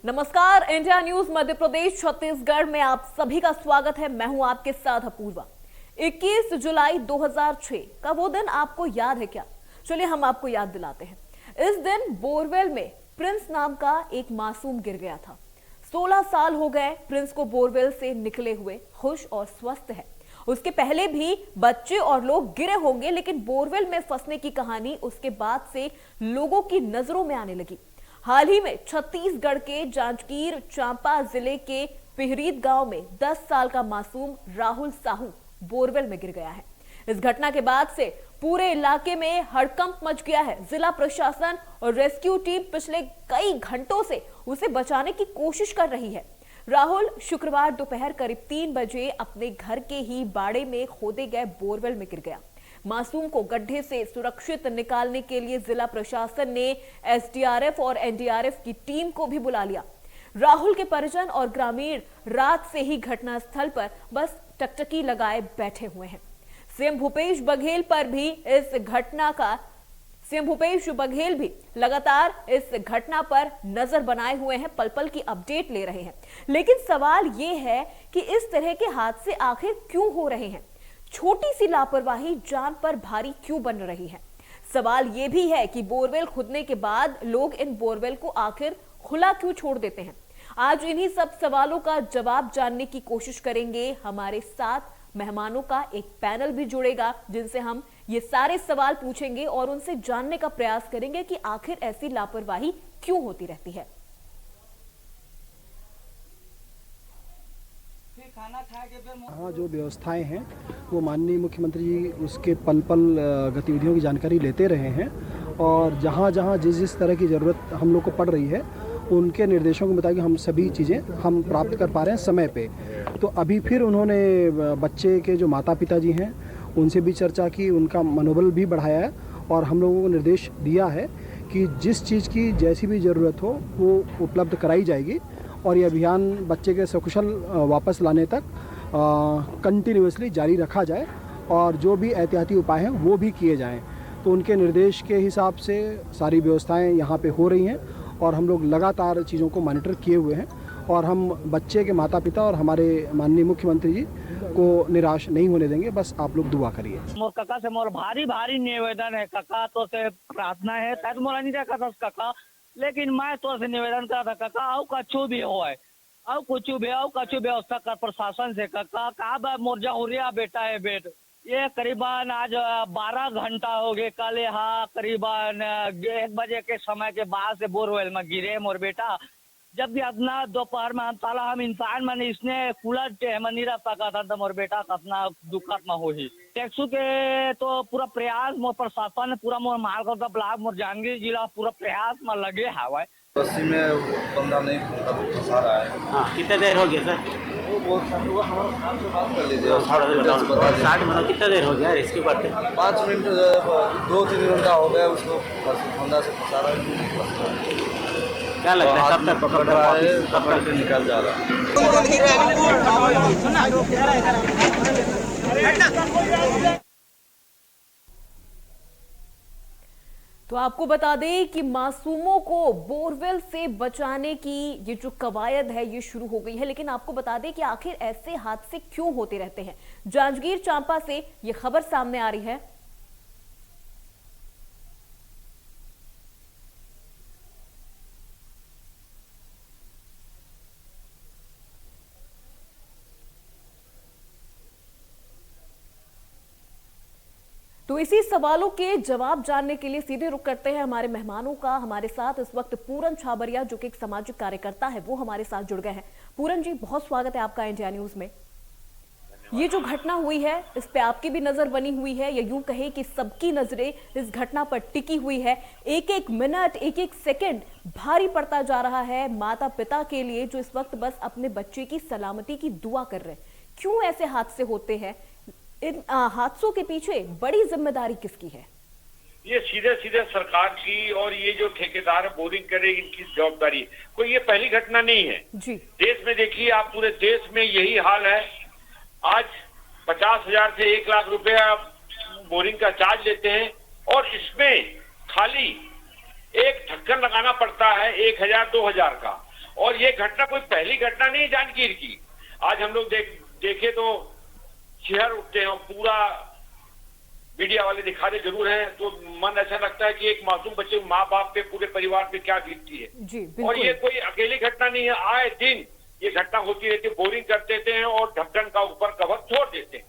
नमस्कार, India news Madhya Pradesh Chhattisgarh में आप सभी का स्वागत है। मैं हूं आपके साथ अपूर्वा। 21 जुलाई 2006 का वो दिन आपको याद है क्या? चलिए हम आपको याद दिलाते हैं। इस दिन बोरवेल में प्रिंस नाम का एक मासूम गिर गया था। 16 साल हो गए प्रिंस को बोरवेल से निकले हुए, खुश और स्वस्थ है। उसके पहले भी बच्चे और लोग गिरे होंगे, लेकिन बोरवेल में फंसने की कहानी उसके बाद से लोगों की नजरों में आने लगी। हाल ही में छत्तीसगढ़ के जांजगीर चांपा जिले के पिहरीत गांव में 10 साल का मासूम राहुल साहू बोरवेल में गिर गया है। इस घटना के बाद से पूरे इलाके में हड़कंप मच गया है। जिला प्रशासन और रेस्क्यू टीम पिछले कई घंटों से उसे बचाने की कोशिश कर रही है। राहुल शुक्रवार दोपहर करीब 3 बजे अपने घर के ही बाड़े में खोदे गए बोरवेल में गिर गया। मासूम को गड्ढे से सुरक्षित निकालने के लिए जिला प्रशासन ने एसडीआरएफ और एनडीआरएफ की टीम को भी बुला लिया। राहुल के परिजन और ग्रामीण रात से ही घटनास्थल पर बस टकटकी लगाए बैठे हुए हैं। सीएम भूपेश बघेल भी लगातार इस घटना पर नजर बनाए हुए हैं, पल पल की अपडेट ले रहे हैं। लेकिन सवाल ये है कि इस तरह के हादसे आखिर क्यों हो रहे हैं? छोटी सी लापरवाही जान पर भारी क्यों बन रही है? सवाल यह भी है कि बोरवेल खुदने के बाद लोग इन बोरवेल को आखिर खुला क्यों छोड़ देते हैं? आज इन्हीं सब सवालों का जवाब जानने की कोशिश करेंगे। हमारे साथ मेहमानों का एक पैनल भी जुड़ेगा, जिनसे हम ये सारे सवाल पूछेंगे और उनसे जानने का प्रयास करेंगे कि आखिर ऐसी लापरवाही क्यों होती रहती है। हाँ, जो व्यवस्थाएं हैं वो माननीय मुख्यमंत्री जी उसके पल पल गतिविधियों की जानकारी लेते रहे हैं और जहाँ जहाँ जिस जिस तरह की ज़रूरत हम लोग को पड़ रही है उनके निर्देशों के मुताबिक हम सभी चीज़ें हम प्राप्त कर पा रहे हैं समय पे। तो अभी फिर उन्होंने बच्चे के जो माता पिता जी हैं उनसे भी चर्चा की, उनका मनोबल भी बढ़ाया है और हम लोगों को निर्देश दिया है कि जिस चीज़ की जैसी भी ज़रूरत हो वो उपलब्ध कराई जाएगी और ये अभियान बच्चे के सकुशल वापस लाने तक कंटिन्यूअसली जारी रखा जाए और जो भी एहतियाती उपाय हैं वो भी किए जाएं। तो उनके निर्देश के हिसाब से सारी व्यवस्थाएं यहाँ पे हो रही हैं और हम लोग लगातार चीज़ों को मॉनिटर किए हुए हैं और हम बच्चे के माता पिता और हमारे माननीय मुख्यमंत्री जी को निराश नहीं होने देंगे। बस आप लोग दुआ करिए। मोर काका से मोर भारी भारी निवेदन है काका, तो से प्रार्थना है शायद मोरा नहीं देखा था काका, लेकिन मैं तो से निवेदन करा था काका, आओ कछु भी हो आओ कुछ भी आओ कछु व्यवस्था कर प्रशासन से काका। का मोर जहुरिया बेटा है बेट, ये करीबन आज 12 घंटा हो गए। कल यहाँ करीबन 1 बजे के समय के बाद से बोरवेल में गिरे मोर बेटा। जब भी अपना दोपहर में हम इंसान मैंने इसने खुला नहीं रह सका था तो मोर बेटा अपना दुखत में हो ही टेक्सू के तो पूरा प्रयास मोर प्रशासन ने पूरा मोर मालगढ़ ब्लॉक मोर जांजगीर जिला पूरा प्रयास में लगे हवा। रस्सी में बंदा नहीं फंसा रहा है। हाँ, कितना देर हो गया सर? वो बहुत हमारा बात कर लीजिए। 60 मिनट कितना देर हो गया इसके बाद? 5 मिनट 2-3 घंटा हो गया उसको बंदा से फंसा रहा है। क्या लगता है कब तक पकड़ रहा है, कब तक निकल जा रहा है? तो आपको बता दें कि मासूमों को बोरवेल से बचाने की ये जो कवायद है ये शुरू हो गई है। लेकिन आपको बता दें कि आखिर ऐसे हादसे क्यों होते रहते हैं। जांजगीर चांपा से ये खबर सामने आ रही है। तो इसी सवालों के जवाब जानने के लिए सीधे रुख करते हैं हमारे मेहमानों का। हमारे साथ इस वक्त पूरन छाबरिया, जो कि एक सामाजिक कार्यकर्ता है, वो हमारे साथ जुड़ गए हैं। पूरन जी, बहुत स्वागत है आपका इंडिया न्यूज में। ये जो घटना हुई है इस पे आपकी भी नजर बनी हुई है, या यूं कहे कि सबकी नजरें इस घटना पर टिकी हुई है। एक एक मिनट, एक एक सेकंड भारी पड़ता जा रहा है माता पिता के लिए, जो इस वक्त बस अपने बच्चे की सलामती की दुआ कर रहे हैं। क्यों ऐसे हादसे होते हैं? इन हादसों के पीछे बड़ी जिम्मेदारी किसकी है? ये सीधे सीधे सरकार की और ये जो ठेकेदार बोरिंग करे इनकी जवाबदारी। कोई ये पहली घटना नहीं है जी। देश में देखिए आप, पूरे देश में यही हाल है। आज 50,000 से 1 लाख रुपया बोरिंग का चार्ज लेते हैं और इसमें खाली एक ढक्कन लगाना पड़ता है 1,000-2,000 का। और और ये घटना कोई पहली घटना नहीं जांजगीर की। आज हम लोग देखे तो शहर उठते हैं, पूरा मीडिया वाले दिखाते जरूर हैं, तो मन ऐसा लगता है कि एक मासूम बच्चे माँ बाप पे, पूरे परिवार पे क्या बीतती है। जी और ये बिल्कुल। कोई अकेली घटना नहीं है, आए दिन ये घटना होती रहती है। बोरिंग कर देते हैं और ढक्कन का ऊपर कवर छोड़ देते हैं।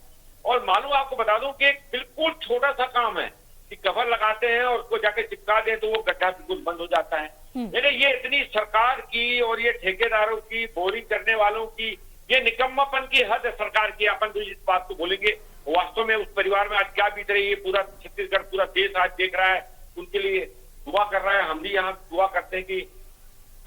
और मालूम आपको बता दूं कि एक बिल्कुल छोटा सा काम है कि कवर लगाते हैं और उसको जाके चिपका दें तो वो गड्ढा बिल्कुल बंद हो जाता है। यानी ये इतनी सरकार की और ये ठेकेदारों की, बोरिंग करने वालों की, ये निकम्मापन की हद है सरकार की। अपन तो इस बात को बोलेंगे, वास्तव में उस परिवार में आज क्या बीत रही है, पूरा छत्तीसगढ़, पूरा देश आज देख रहा है, उनके लिए दुआ कर रहा है। हम भी यहाँ दुआ करते हैं कि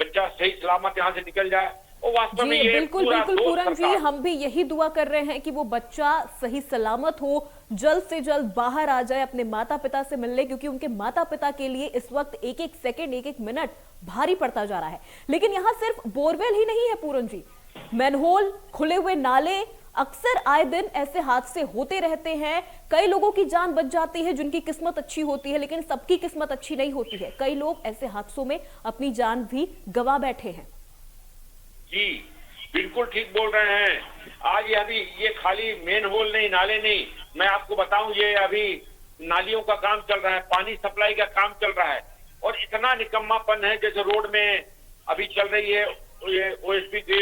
बच्चा सही सलामत यहाँ से निकल जाए। और वास्तव में जी ये बिल्कुल पूरा बिल्कुल दोष पूरन जी, सरकार- हम भी यही दुआ कर रहे हैं कि वो बच्चा सही सलामत हो, जल्द से जल्द बाहर आ जाए अपने माता पिता से मिलने, क्योंकि उनके माता पिता के लिए इस वक्त एक एक सेकंड, एक एक मिनट भारी पड़ता जा रहा है। लेकिन यहाँ सिर्फ बोरवेल ही नहीं है पूरन जी, मैनहोल, खुले हुए नाले, अक्सर आए दिन ऐसे हादसे होते रहते हैं। कई लोगों की जान बच जाती है जिनकी किस्मत अच्छी होती है, लेकिन सबकी किस्मत अच्छी नहीं होती है। कई लोग ऐसे हादसों में अपनी जान भी गंवा बैठे हैं। जी बिल्कुल ठीक बोल रहे हैं। आज अभी ये खाली मेन होल नहीं, नाले नहीं, मैं आपको बताऊं ये अभी नालियों का काम चल रहा है, पानी सप्लाई का काम चल रहा है। और इतना निकम्मापन है, जैसे रोड में अभी चल रही है ये ओएसपी की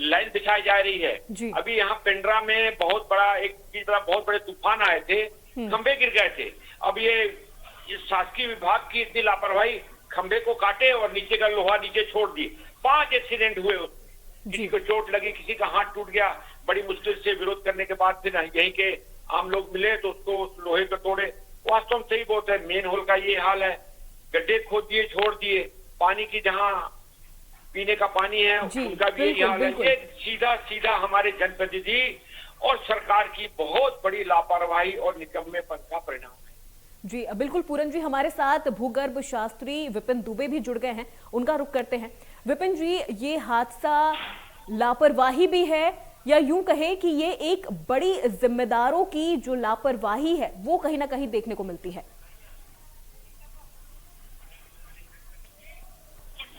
लाइन बिछाई जा रही है। अभी यहाँ पेंड्रा में बहुत बड़ा एक बहुत बड़े तूफान आए थे, खंबे गिर गए थे। अब ये शासकीय विभाग की इतनी लापरवाही, खंबे को काटे और नीचे का लोहा नीचे छोड़ दी। 5 एक्सीडेंट हुए, किसी को चोट लगी, किसी का हाथ टूट गया। बड़ी मुश्किल से विरोध करने के बाद फिर यहीं के आम लोग मिले तो उसको उस लोहे को तोड़े। वास्तव में सही बात है, मेन होल का ये हाल है, गड्ढे खोद दिए, छोड़ दिए। पानी की जहां पीने का पानी है उनका भी यही हाल है। ये सीधा सीधा हमारे जनप्रतिनिधि और सरकार की बहुत बड़ी लापरवाही और निकम्मेपन का परिणाम है। जी बिल्कुल पूरन जी, हमारे साथ भूगर्भ शास्त्री विपिन दुबे भी जुड़ गए हैं, उनका रुख करते हैं। विपिन जी, ये हादसा लापरवाही भी है या यूं कहें कि ये एक बड़ी जिम्मेदारों की जो लापरवाही है वो कहीं ना कहीं देखने को मिलती है?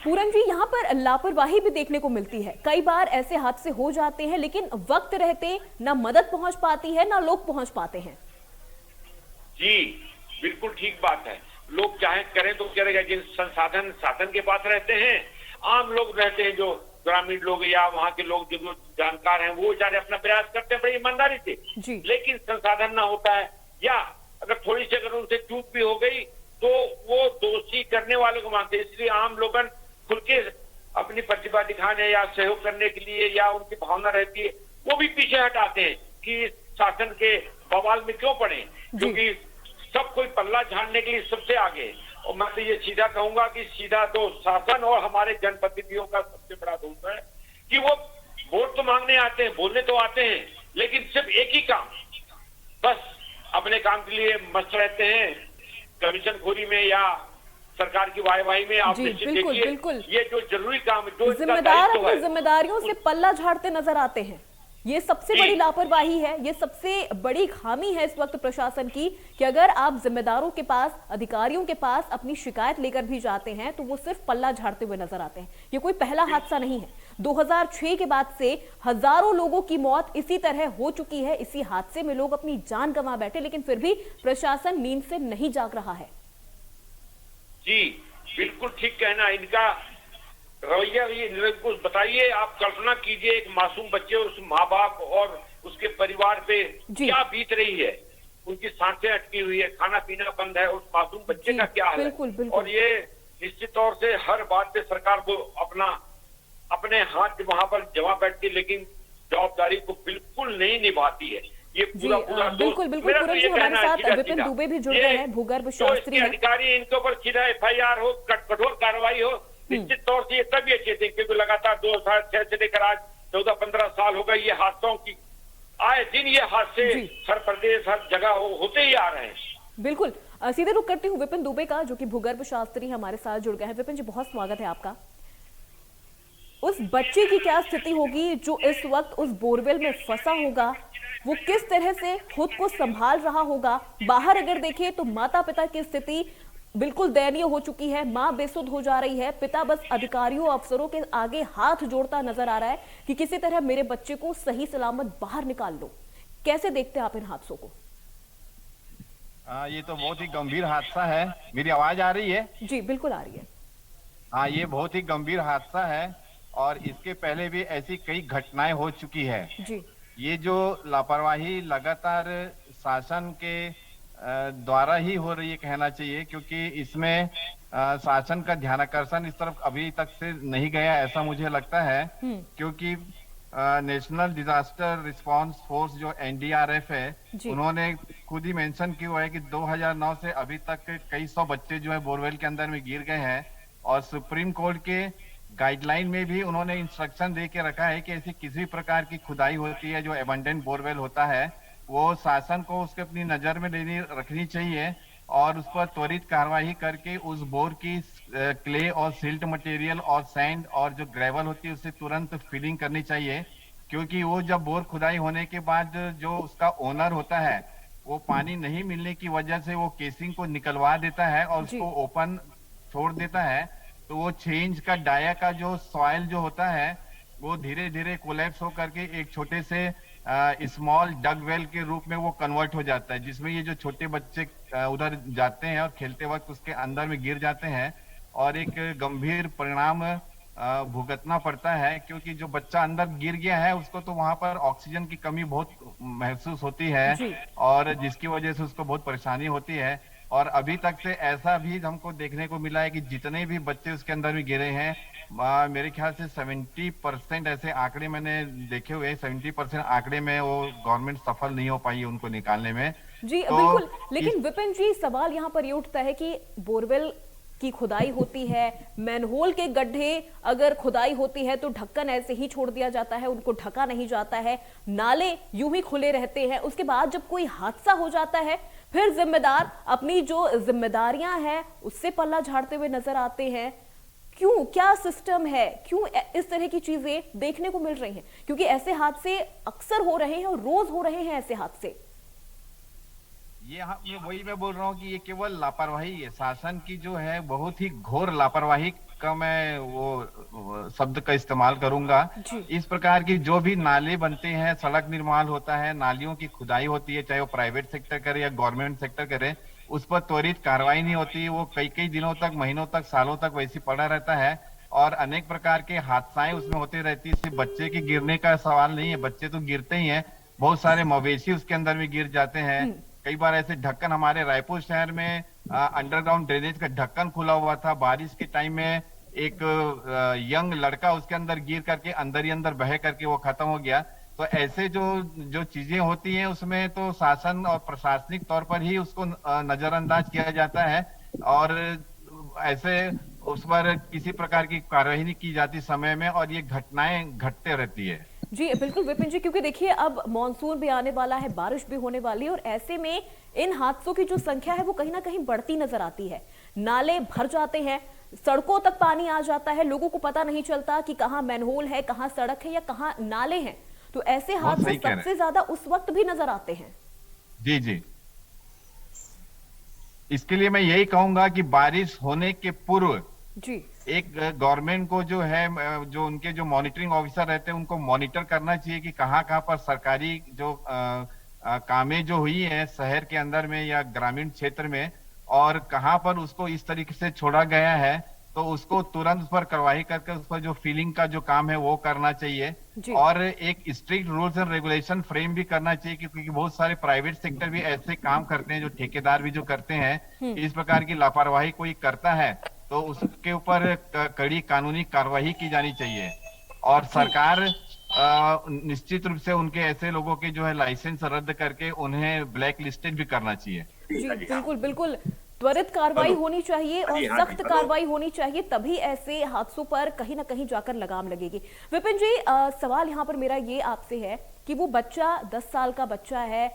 पूरन जी, यहाँ पर लापरवाही भी देखने को मिलती है। कई बार ऐसे हादसे हो जाते हैं लेकिन वक्त रहते ना मदद पहुंच पाती है ना लोग पहुंच पाते हैं। जी बिल्कुल ठीक बात है। लोग चाहे करें तो करेगा, जिन साधन के पास रहते हैं, आम लोग रहते हैं, जो ग्रामीण लोग या वहाँ के लोग जो जानकार हैं, वो बेचारे अपना प्रयास करते हैं बड़ी ईमानदारी से। लेकिन संसाधन ना होता है, या अगर थोड़ी सी अगर उनसे चूक भी हो गई तो वो दोषी करने वालों को मानते हैं। इसलिए आम लोगन खुल के अपनी प्रतिभा दिखाने या सहयोग करने के लिए, या उनकी भावना रहती है, वो भी पीछे हटाते हैं कि शासन के बवाल में क्यों पड़े, क्योंकि सब कोई पल्ला झाड़ने के लिए सबसे आगे। और मैं तो ये सीधा कहूंगा कि सीधा तो शासन और हमारे जनप्रतिनिधियों का सबसे बड़ा दोष है कि वो वोट तो मांगने आते हैं, बोलने तो आते हैं, लेकिन सिर्फ एक ही काम, बस अपने काम के लिए मस्त रहते हैं, कमीशन खोरी में या सरकार की वाहवाही में। आप निश्चित देखिए, ये जो जरूरी काम है, जो जिम्मेदार अपनी जिम्मेदारियों से पल्ला झाड़ते नजर आते हैं। ये सबसे बड़ी लापरवाही है, ये सबसे बड़ी खामी है इस वक्त प्रशासन की, कि अगर आप जिम्मेदारों के पास, अधिकारियों के पास अपनी शिकायत लेकर भी जाते हैं तो वो सिर्फ पल्ला झाड़ते हुए नजर आते हैं। ये कोई पहला हादसा नहीं है। 2006 के बाद से हजारों लोगों की मौत इसी तरह हो चुकी है। इसी हादसे में लोग अपनी जान गंवा बैठे, लेकिन फिर भी प्रशासन नींद से नहीं जाग रहा है। जी बिल्कुल ठीक कहना, इनका रवैया भी कुछ बताइए। आप कल्पना कीजिए, एक मासूम बच्चे, उस माँ बाप और उसके परिवार पे क्या बीत रही है। उनकी सांसें अटकी हुई है, खाना पीना बंद है, उस मासूम बच्चे का क्या हाल है। और ये निश्चित तौर से हर बात पे सरकार को अपने हाथ वहां पर जमा बैठती, लेकिन जवाबदारी को बिल्कुल नहीं निभाती है। ये पूरा बिल्कुल पूरन जी, हमारे साथ विपिन दुबे भी जुड़ गए हैं, भूगर्भ शास्त्री हैं। अधिकारी, इनके ऊपर सीधा FIR हो, कठोर कार्रवाई हो, निश्चित तौर से ये तभी अच्छे थे, क्योंकि लगातार 2006 से लेकर आज 14-15 साल हो गए ये हादसों की। आए दिन ये हादसे हर प्रदेश, हर जगह होते ही आ रहे हैं। बिल्कुल, सीधे रुख करती हूँ विपिन दुबे का, जो कि भूगर्भ शास्त्री हमारे साथ जुड़ गए हैं। विपिन जी, बहुत स्वागत है आपका। उस बच्चे की क्या स्थिति होगी जो इस वक्त उस बोरवेल में फंसा होगा? वो किस तरह से खुद को संभाल रहा होगा? बाहर अगर देखें तो माता पिता की स्थिति बिल्कुल दयनीय हो चुकी है, मां बेसुध हो जा रही है, पिता बस अधिकारियों अफसरों के आगे हाथ जोड़ता नजर आ रहा है कि किसी तरह मेरे बच्चे को सही सलामत बाहर निकाल लो। कैसे देखते हैं आप इन हादसों को? ये तो बहुत ही गंभीर हादसा है। मेरी आवाज आ रही है? जी बिल्कुल आ रही है। हाँ, ये बहुत ही गंभीर हादसा है और इसके पहले भी ऐसी कई घटनाएं हो चुकी है। जी ये जो लापरवाही लगातार शासन के द्वारा ही हो रही है कहना चाहिए, क्योंकि इसमें शासन का ध्यानाकर्षण इस तरफ अभी तक से नहीं गया, ऐसा मुझे लगता है। क्योंकि नेशनल डिजास्टर रिस्पांस फोर्स जो एनडीआरएफ है, उन्होंने खुद ही मेंशन किया है कि 2009 से अभी तक कई सौ बच्चे जो है बोरवेल के अंदर में गिर गए हैं और सुप्रीम कोर्ट के गाइडलाइन में भी उन्होंने इंस्ट्रक्शन दे के रखा है कि ऐसी किसी प्रकार की खुदाई होती है जो एबंडेंट बोरवेल होता है, वो शासन को उसके अपनी नजर में रखनी चाहिए और उस पर त्वरित कार्रवाई करके उस बोर की क्ले और सिल्ट मटेरियल और सैंड और जो ग्रेवल होती है उससे तुरंत फिलिंग करनी चाहिए। क्योंकि वो जब बोर खुदाई होने के बाद जो उसका ओनर होता है वो पानी नहीं मिलने की वजह से वो केसिंग को निकलवा देता है और उसको ओपन छोड़ देता है, तो वो 6 इंच का डाया का जो सॉइल जो होता है वो धीरे धीरे कोलैप्स होकर के एक छोटे से स्मॉल डग वेल के रूप में वो कन्वर्ट हो जाता है, जिसमें ये जो छोटे बच्चे उधर जाते हैं और खेलते वक्त उसके अंदर में गिर जाते हैं और एक गंभीर परिणाम भुगतना पड़ता है। क्योंकि जो बच्चा अंदर गिर गया है उसको तो वहां पर ऑक्सीजन की कमी बहुत महसूस होती है और जिसकी वजह से उसको बहुत परेशानी होती है। और अभी तक से ऐसा भी हमको देखने को मिला है कि जितने भी बच्चे उसके अंदर भी गिरे हैं, मेरे ख्याल से 70% ऐसे आंकड़े मैंने देखे हुए, 70% आंकड़े में वो गवर्नमेंट सफल नहीं हो पाई है उनको निकालने में। जी तो बिल्कुल, लेकिन विपिन जी सवाल यहाँ पर ये उठता है कि बोरवेल की खुदाई होती है, मैनहोल के गड्ढे अगर खुदाई होती है तो ढक्कन ऐसे ही छोड़ दिया जाता है, उनको ढका नहीं जाता है, नाले यूं ही खुले रहते हैं। उसके बाद जब कोई हादसा हो जाता है फिर जिम्मेदार अपनी जो जिम्मेदारियां हैं उससे पल्ला झाड़ते हुए नजर आते हैं। क्यों, क्या सिस्टम है, क्यों इस तरह की चीजें देखने को मिल रही हैं? क्योंकि ऐसे हादसे अक्सर हो रहे हैं और रोज हो रहे हैं ऐसे हादसे। ये वही मैं बोल रहा हूँ कि ये केवल लापरवाही है, शासन की जो है बहुत ही घोर लापरवाही का मैं वो शब्द का इस्तेमाल करूंगा। इस प्रकार की जो भी नाले बनते हैं, सड़क निर्माण होता है, नालियों की खुदाई होती है, चाहे वो प्राइवेट सेक्टर करे या गवर्नमेंट सेक्टर करे, उस पर त्वरित कार्रवाई नहीं होती। वो कई कई दिनों तक, महीनों तक, सालों तक वैसे पड़ा रहता है और अनेक प्रकार के हादसाएं उसमें होते रहती है। सिर्फ बच्चे के गिरने का सवाल नहीं है, बच्चे तो गिरते ही हैं, बहुत सारे मवेशी उसके अंदर भी गिर जाते हैं। कई बार ऐसे ढक्कन, हमारे रायपुर शहर में अंडरग्राउंड ड्रेनेज का ढक्कन खुला हुआ था, बारिश के टाइम में एक यंग लड़का उसके अंदर गिर करके अंदर ही अंदर बह करके वो खत्म हो गया। तो ऐसे जो चीजें होती हैं उसमें तो शासन और प्रशासनिक तौर पर ही उसको नजरअंदाज किया जाता है और ऐसे उस पर किसी प्रकार की कार्रवाई नहीं की जाती समय में और ये घटनाएं घटते रहती है। जी बिल्कुल विपिन जी, क्योंकि देखिए अब मॉनसून भी आने वाला है, बारिश भी होने वाली है और ऐसे में इन हादसों की जो संख्या है वो कहीं ना कहीं बढ़ती नजर आती है। नाले भर जाते हैं, सड़कों तक पानी आ जाता है, लोगों को पता नहीं चलता कि कहाँ मैनहोल है, कहाँ सड़क है या कहाँ नाले हैं। तो ऐसे हादसे सबसे ज्यादा उस वक्त भी नजर आते हैं। जी जी, इसके लिए मैं यही कहूंगा कि बारिश होने के पूर्व जी एक गवर्नमेंट को जो है, जो उनके जो मॉनिटरिंग ऑफिसर रहते हैं उनको मॉनिटर करना चाहिए कि कहाँ कहाँ पर सरकारी जो कामें जो हुई है शहर के अंदर में या ग्रामीण क्षेत्र में और कहाँ पर उसको इस तरीके से छोड़ा गया है, तो उसको तुरंत उस पर कार्रवाई करके उस पर जो फीलिंग का जो काम है वो करना चाहिए और एक strict rules and regulation frame भी करना चाहिए। क्योंकि बहुत सारे प्राइवेट सेक्टर भी ऐसे काम करते हैं, जो ठेकेदार भी जो करते हैं, इस प्रकार की लापरवाही कोई करता है तो उसके ऊपर कड़ी कानूनी कार्रवाई की जानी चाहिए और सरकार निश्चित रूप से उनके ऐसे लोगों के जो है लाइसेंस रद्द करके उन्हें ब्लैक लिस्टेड भी करना चाहिए। जी बिल्कुल बिल्कुल, त्वरित कार्रवाई होनी चाहिए और सख्त कार्रवाई होनी चाहिए, तभी ऐसे हादसों पर कहीं ना कहीं जाकर लगाम लगेगी। विपिन जी सवाल यहाँ पर मेरा ये आपसे है कि वो बच्चा 10 साल का बच्चा है,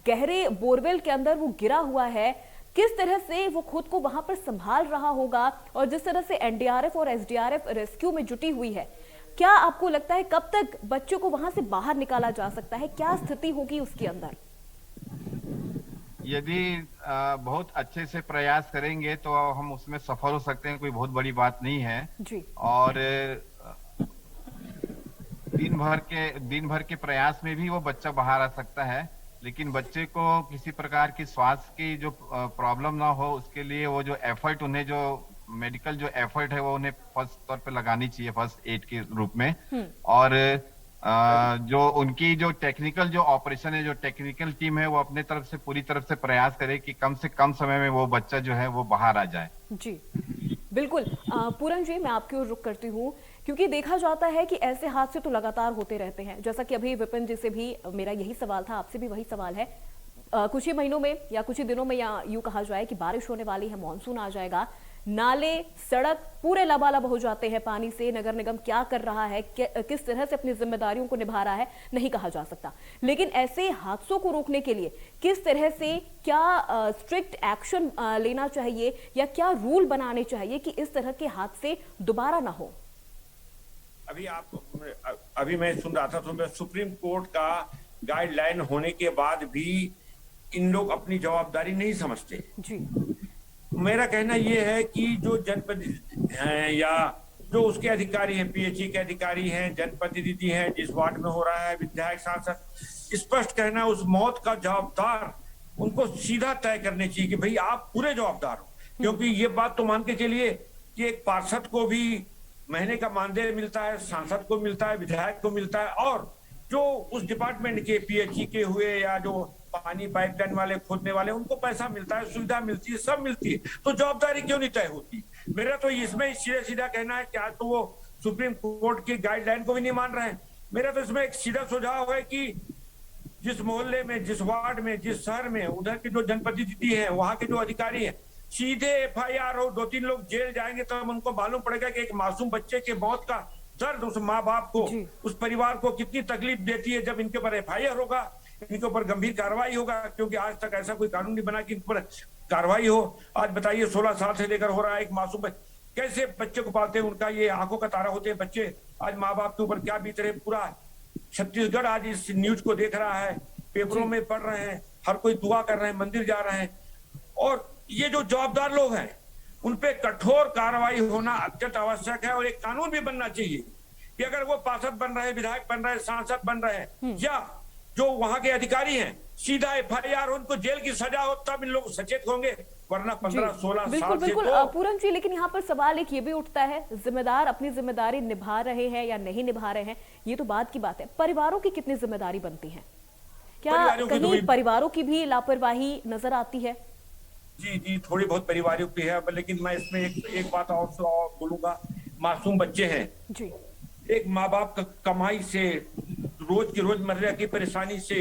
गहरे बोरवेल के अंदर वो गिरा हुआ है, किस तरह से वो खुद को वहां पर संभाल रहा होगा और जिस तरह से एनडीआरएफ और एसडीआरएफ रेस्क्यू में जुटी हुई है, क्या आपको लगता है कब तक बच्चों को वहां से बाहर निकाला जा सकता है? क्या स्थिति होगी उसके अंदर? यदि बहुत अच्छे से प्रयास करेंगे तो हम उसमें सफल हो सकते हैं, कोई बहुत बड़ी बात नहीं है। जी। और दिन भर के प्रयास में भी वो बच्चा बाहर आ सकता है, लेकिन बच्चे को किसी प्रकार की स्वास्थ्य की जो प्रॉब्लम ना हो, उसके लिए वो जो एफर्ट उन्हें जो मेडिकल जो एफर्ट है वो उन्हें फर्स्ट तौर पे लगानी चाहिए, फर्स्ट एड के रूप में। और जो उनकी जो टेक्निकल जो ऑपरेशन है, जो टेक्निकल टीम है, वो अपने तरफ से पूरी तरफ से प्रयास करे कि कम से कम समय में वो बच्चा जो है वो बाहर आ जाए। जी बिल्कुल। पूरन जी, मैं आपकी ओर रुख करती हूँ, क्योंकि देखा जाता है कि ऐसे हादसे तो लगातार होते रहते हैं। जैसा कि अभी विपिन जी से भी मेरा यही सवाल था, आपसे भी वही सवाल है। कुछ ही महीनों में या कुछ ही दिनों में, या यूं कहा जाए कि बारिश होने वाली है, मानसून आ जाएगा, नाले सड़क पूरे लबालब हो जाते हैं पानी से। नगर निगम क्या कर रहा है, किस तरह से अपनी जिम्मेदारियों को निभा रहा है, नहीं कहा जा सकता। लेकिन ऐसे हादसों को रोकने के लिए किस तरह से, क्या स्ट्रिक्ट एक्शन लेना चाहिए या क्या रूल बनाने चाहिए कि इस तरह के हादसे दोबारा ना हो? अभी मैं सुन रहा था, तो सुप्रीम कोर्ट का गाइडलाइन होने के बाद भी इन लोग अपनी जवाबदारी नहीं समझते। जी। मेरा कहना यह है कि जो जनप्रतिनिधि हैं या जो उसके अधिकारी हैं, पीएचई के अधिकारी हैं, जनप्रतिनिधि हैं, जिस वार्ड में हो रहा है, विधायक, सांसद, स्पष्ट कहना उस मौत का जवाबदार उनको सीधा तय करने चाहिए कि भाई आप पूरे जवाबदार हो। क्योंकि ये बात तो मान के चलिए कि एक पार्षद को भी महीने का मानदेय मिलता है, सांसद को मिलता है, विधायक को मिलता है, और जो उस डिपार्टमेंट के पीएचई के हुए या जो पानी पाइपलाइन वाले, खोदने वाले, उनको पैसा मिलता है, सुविधा मिलती है, सब मिलती है, तो जवाबदारी क्यों नहीं तय होती? मेरा तो इसमें सीधा सीधा कहना है कि आज तो वो सुप्रीम कोर्ट की गाइडलाइन को भी नहीं मान रहे हैं। मेरा तो इसमें एक सीधा सुझाव है कि जिस मोहल्ले में, जिस वार्ड में, जिस शहर में उधर के जो जनप्रतिनिधि हैं, वहां के जो अधिकारी हैं, सीधे एफआईआर हो, 2-3 लोग जेल जाएंगे तो उनको मालूम पड़ेगा कि एक मासूम बच्चे के मौत का दर्द उस माँ बाप को, उस परिवार को कितनी तकलीफ देती है। जब इनके ऊपर एफआईआर होगा, इनके ऊपर गंभीर कार्रवाई होगा, क्योंकि आज तक ऐसा कोई कानून नहीं बना कि इन पर कार्रवाई हो। आज बताइए 16 साल से लेकर हो रहा है, एक मासूम कैसे बच्चे को पालते हैं, उनका ये आंखों का तारा होते हैं बच्चे। आज माँ बाप के ऊपर क्या बीत रहे, पूरा छत्तीसगढ़ आज इस न्यूज को देख रहा है, पेपरों में पढ़ रहे हैं, हर कोई दुआ कर रहे हैं, मंदिर जा रहे हैं। और ये जो जवाबदार लोग हैं उन पे कठोर कार्रवाई होना अत्यंत आवश्यक है। और एक कानून भी बनना चाहिए कि अगर वो पार्षद बन रहे हैं, विधायक बन रहे हैं, सांसद बन रहे हैं, या जो वहां के अधिकारी हैं, सीधा एफआईआर, उनको जेल की सजा हो, तब इन लोग सचेत होंगे, वरना 15-16 साल से तो। पूरन जी, लेकिन यहाँ पर सवाल एक ये भी उठता है, जिम्मेदार अपनी जिम्मेदारी निभा रहे हैं या नहीं निभा रहे हैं, ये तो बात की बात है। परिवारों की कितनी जिम्मेदारी बनती है? क्या कहीं परिवारों की भी लापरवाही नजर आती है? जी, थोड़ी बहुत परिवारों की है, लेकिन मैं इसमें एक बात और बोलूंगा। मासूम बच्चे हैं जी, एक माँ बाप का कमाई से, रोज की रोजमर्रा की परेशानी से,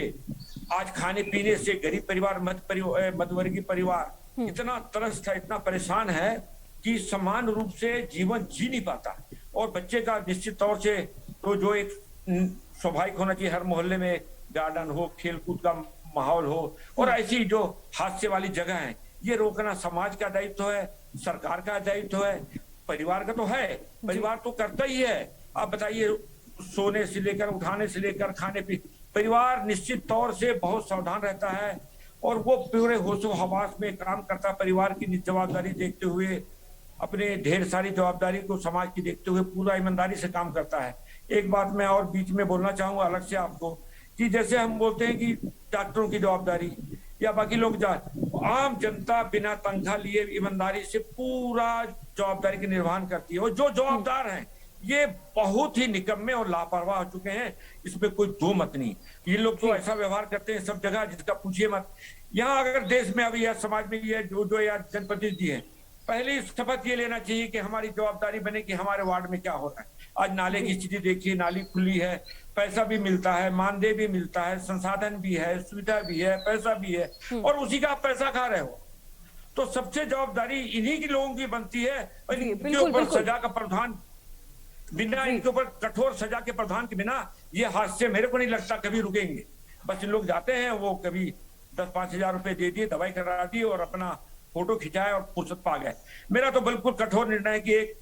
आज खाने पीने से गरीब परिवार, मध्यवर्गीय परिवार इतना त्रस्त है, इतना परेशान है कि समान रूप से जीवन जी नहीं पाता। और बच्चे का निश्चित तौर से तो जो एक स्वाभाविक होना चाहिए, हर मोहल्ले में गार्डन हो, खेलकूद का माहौल हो, और ऐसी जो हादसे वाली जगह है, ये रोकना समाज का दायित्व है, सरकार का दायित्व है, परिवार का तो है, परिवार तो करता ही है। आप बताइए, सोने से लेकर, उठाने से लेकर, खाने पीने, परिवार निश्चित तौर से बहुत सावधान रहता है और वो पूरे होशो हवास में काम करता, परिवार की जवाबदारी देखते हुए, अपने ढेर सारी जवाबदारी को समाज की देखते हुए पूरा ईमानदारी से काम करता है। एक बात मैं और बीच में बोलना चाहूंगा अलग से आपको, कि जैसे हम बोलते हैं कि डॉक्टरों की जवाबदारी या बाकी लोग, आम जनता बिना तनख्वाह लिए ईमानदारी से पूरा जवाबदारी का निर्वहन करती है। और जो जवाबदार हैं ये बहुत ही निकम्मे और लापरवाह हो चुके हैं, इसमें कोई दो मत नहीं। ये लोग तो ऐसा व्यवहार करते हैं सब जगह जिसका पूछिए मत। यहाँ अगर देश में अभी या समाज में ये जो या जनप्रतिनिधि है, पहले शपथ ये लेना चाहिए कि हमारी जवाबदारी बने कि हमारे वार्ड में क्या हो रहा है। आज नाले की स्थिति देखिए, नाली खुली है, पैसा भी मिलता है, मानदेय भी मिलता है, संसाधन भी है, सुविधा भी है, पैसा भी है, और उसी का आप पैसा खा रहे हो। तो सबसे जवाबदारी इन्हीं के लोगों की बनती है। और इनके ऊपर सजा का प्रावधान बिना, इनके ऊपर कठोर सजा के प्रावधान के बिना ये हादसे मेरे को नहीं लगता कभी रुकेंगे। बस इन लोग जाते हैं, वो कभी 10-5 हजार रुपए दे दिए, दवाई करा दी और अपना फोटो खिंचाए और फुर्सत पा गए। मेरा तो बिल्कुल कठोर निर्णय है कि एक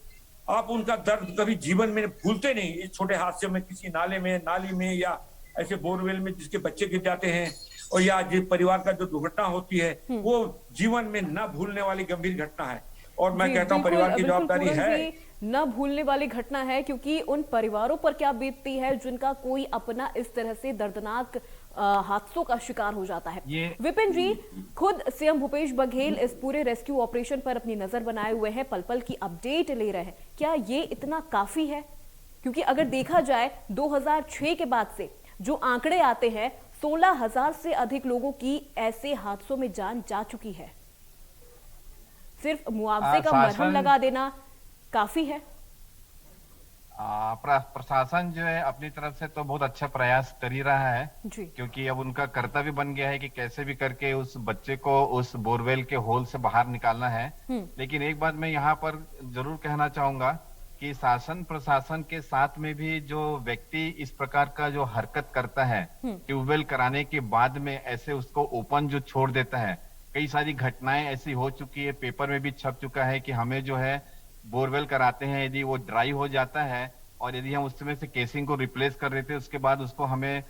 आप उनका दर्द कभी जीवन में भूलते नहीं। इस छोटे हादसे में, किसी नाले में, नाली में, या ऐसे बोरवेल में जिसके बच्चे गिर जाते हैं, और या परिवार का जो दुर्घटना होती है वो जीवन में न भूलने वाली गंभीर घटना है। और मैं कहता हूँ परिवार की जवाबदारी है, न भूलने वाली घटना है, क्योंकि उन परिवारों पर क्या बीतती है जिनका कोई अपना इस तरह से दर्दनाक हादसों का शिकार हो जाता है। विपिन जी, खुद सीएम भूपेश बघेल इस पूरे रेस्क्यू ऑपरेशन पर अपनी नजर बनाए हुए हैं, पल पल की अपडेट ले रहे हैं। क्या ये इतना काफी है? क्योंकि अगर देखा जाए 2006 के बाद से जो आंकड़े आते हैं, 16,000 से अधिक लोगों की ऐसे हादसों में जान जा चुकी है। सिर्फ मुआवजे का मरहम लगा देना काफी है? प्रशासन जो है अपनी तरफ से तो बहुत अच्छा प्रयास कर ही रहा है जी। क्योंकि अब उनका कर्तव्य बन गया है कि कैसे भी करके उस बच्चे को उस बोरवेल के होल से बाहर निकालना है। लेकिन एक बात मैं यहाँ पर जरूर कहना चाहूंगा कि शासन प्रशासन के साथ में भी जो व्यक्ति इस प्रकार का जो हरकत करता है, ट्यूबवेल कराने के बाद में ऐसे उसको ओपन जो छोड़ देता है, कई सारी घटनाएं ऐसी हो चुकी है, पेपर में भी छप चुका है कि हमें जो है बोरवेल कराते हैं, यदि वो ड्राई हो जाता है और यदि हम उस समय से केसिंग को रिप्लेस कर देते हैं, उसके बाद उसको हमें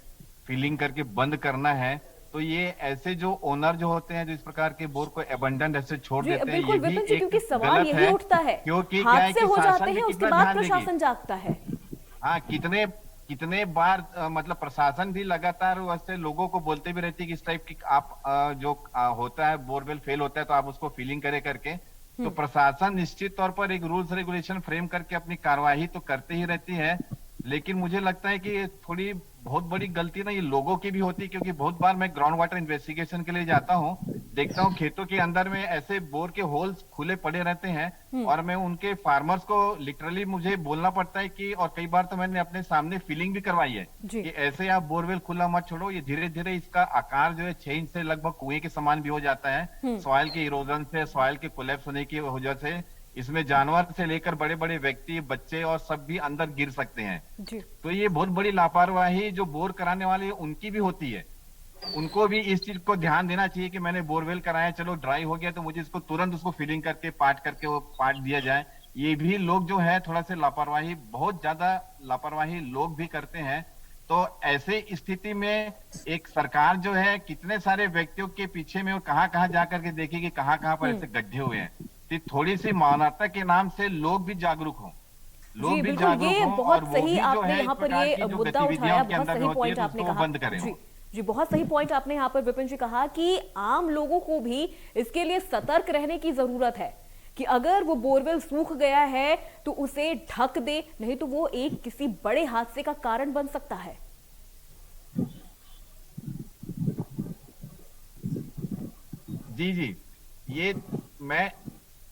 फिलिंग करके बंद करना है, तो ये ऐसे जो ओनर जो होते हैं जो इस प्रकार के बोर को एबंडन ऐसे छोड़ देते हैं, ये भी एक क्योंकि सवाल यही उठता है, क्योंकि क्या है कि शासन भी उसके बाद प्रशासन जागता है। हाँ, कितने बार मतलब प्रशासन भी लगातार वैसे लोगों को बोलते भी रहती है कि इस टाइप की आप जो होता है बोरवेल फेल होता है तो आप उसको फिलिंग करे करके, तो प्रशासन निश्चित तौर पर एक रूल्स रेगुलेशन फ्रेम करके अपनी कार्यवाही तो करते ही रहती है। लेकिन मुझे लगता है कि ये थोड़ी बहुत बड़ी गलती ना ये लोगों की भी होती है, क्योंकि बहुत बार मैं ग्राउंड वाटर इन्वेस्टिगेशन के लिए जाता हूँ, देखता हूँ खेतों के अंदर में ऐसे बोर के होल्स खुले पड़े रहते हैं और मैं उनके फार्मर्स को लिटरली मुझे बोलना पड़ता है कि, और कई बार तो मैंने अपने सामने फीलिंग भी करवाई है कि ऐसे आप बोरवेल खुला मत छोड़ो, ये धीरे धीरे इसका आकार जो है 6 इंच से लगभग कुएं के समान भी हो जाता है, सॉइल के इरोजन से, सॉइल के कोलैप्स होने की वजह से इसमें जानवर से लेकर बड़े बड़े व्यक्ति, बच्चे और सब भी अंदर गिर सकते हैं जी। तो ये बहुत बड़ी लापरवाही जो बोर कराने वाले उनकी भी होती है। उनको भी इस चीज को ध्यान देना चाहिए कि मैंने बोरवेल कराया, चलो ड्राई हो गया तो मुझे इसको तुरंत उसको फिलिंग करके पार्ट करके वो पार्ट दिया जाए। ये भी लोग जो है थोड़ा सा लापरवाही, बहुत ज्यादा लापरवाही लोग भी करते हैं। तो ऐसे स्थिति में एक सरकार जो है कितने सारे व्यक्तियों के पीछे में वो कहाँ जाकर के देखेगी कहाँ पर ऐसे गड्ढे हुए हैं। थोड़ी सी मानवता के नाम से लोग भी जागरूक हों, लोग भी जागरूक हों, बहुत सही आपने यहाँ पर ये मुद्दा उठाया, बहुत सही पॉइंट आपने कहा बंद करें। जी, बहुत सही पॉइंट आपने यहाँ पर विपिन जी कहा कि आम लोगों को भी इसके लिए सतर्क रहने की जरूरत है कि अगर वो बोरवेल सूख गया है तो उसे ढक दे, नहीं तो वो एक किसी बड़े हादसे का कारण बन सकता है। जी, ये मैं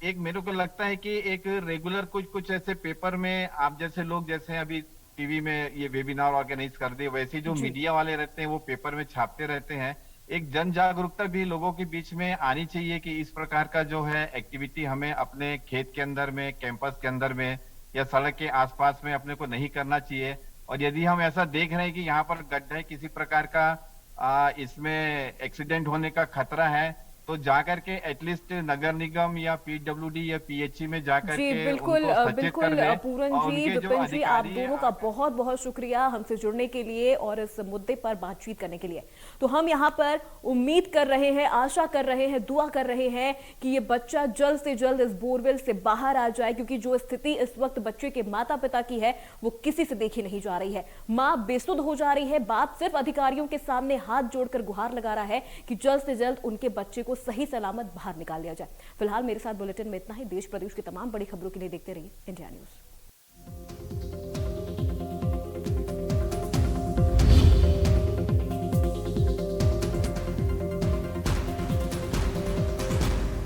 एक मेरे को लगता है कि एक रेगुलर कुछ ऐसे पेपर में आप जैसे लोग जैसे अभी टीवी में ये वेबिनार ऑर्गेनाइज कर दे, वैसे जो मीडिया वाले रहते हैं वो पेपर में छापते रहते हैं। एक जन जागरूकता भी लोगों के बीच में आनी चाहिए कि इस प्रकार का जो है एक्टिविटी हमें अपने खेत के अंदर में, कैंपस के अंदर में या सड़क के आसपास में अपने को नहीं करना चाहिए। और यदि हम ऐसा देख रहे हैं कि यहाँ पर गड्ढा है, किसी प्रकार का इसमें एक्सीडेंट होने का खतरा है, तो जाकर के एटलीस्ट नगर निगम या पीडब्ल्यूडी या पीएचई में जाकर के बिल्कुल पूरन जी, विपिन जी, आप दोनों का बहुत बहुत शुक्रिया हमसे जुड़ने के लिए और इस मुद्दे पर बातचीत करने के लिए। तो हम यहाँ पर उम्मीद कर रहे हैं, आशा कर रहे हैं, दुआ कर रहे हैं कि ये बच्चा जल्द से जल्द इस बोरवेल से बाहर आ जाए, क्योंकि जो स्थिति इस वक्त बच्चे के माता पिता की है वो किसी से देखी नहीं जा रही है। माँ बेसुध हो जा रही है, बाप सिर्फ अधिकारियों के सामने हाथ जोड़कर गुहार लगा रहा है कि जल्द से जल्द उनके बच्चे को सही सलामत बाहर निकाल लिया जाए। फिलहाल मेरे साथ बुलेटिन में इतना ही। देश प्रदेश की तमाम बड़ी खबरों के लिए देखते रहिए इंडिया न्यूज।